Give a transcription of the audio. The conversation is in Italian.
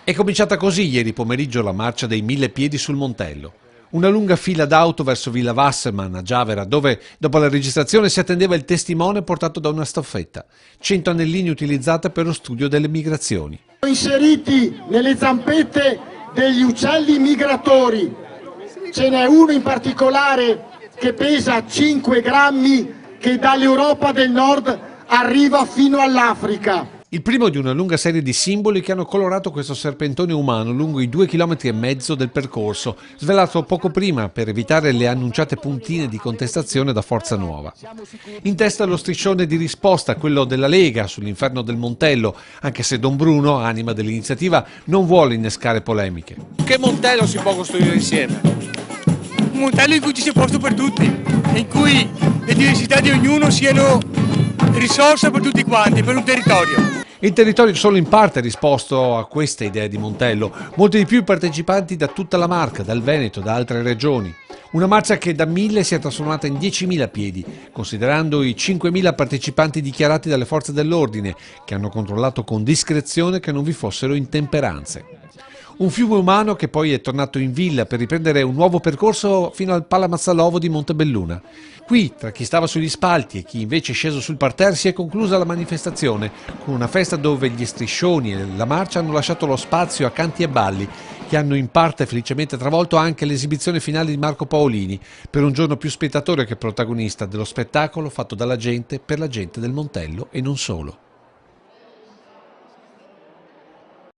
È cominciata così ieri pomeriggio la marcia dei 1000 piedi sul Montello. Una lunga fila d'auto verso Villa Wasserman a Giavera, dove dopo la registrazione si attendeva il testimone portato da una staffetta. 100 anellini utilizzati per lo studio delle migrazioni. Inseriti nelle zampette degli uccelli migratori. Ce n'è uno in particolare che pesa 5 grammi, che dall'Europa del Nord arriva fino all'Africa. Il primo di una lunga serie di simboli che hanno colorato questo serpentone umano lungo i 2,5 km del percorso, svelato poco prima per evitare le annunciate puntine di contestazione da Forza Nuova. In testa lo striscione di risposta, quello della Lega sull'inferno del Montello, anche se Don Bruno, anima dell'iniziativa, non vuole innescare polemiche. Che Montello si può costruire insieme? Un Montello in cui ci sia posto per tutti, in cui le diversità di ognuno siano risorsa per tutti quanti, per un territorio. Il territorio solo in parte ha risposto a questa idea di Montello, molti di più i partecipanti da tutta la Marca, dal Veneto, da altre regioni. Una marcia che da 1000 si è trasformata in 10.000 piedi, considerando i 5.000 partecipanti dichiarati dalle forze dell'ordine, che hanno controllato con discrezione che non vi fossero intemperanze. Un fiume umano che poi è tornato in villa per riprendere un nuovo percorso fino al Palamazzalovo di Montebelluna. Qui, tra chi stava sugli spalti e chi invece è sceso sul parterre, si è conclusa la manifestazione, con una festa dove gli striscioni e la marcia hanno lasciato lo spazio a canti e balli, che hanno in parte felicemente travolto anche l'esibizione finale di Marco Paolini, per un giorno più spettatore che protagonista dello spettacolo fatto dalla gente per la gente del Montello e non solo.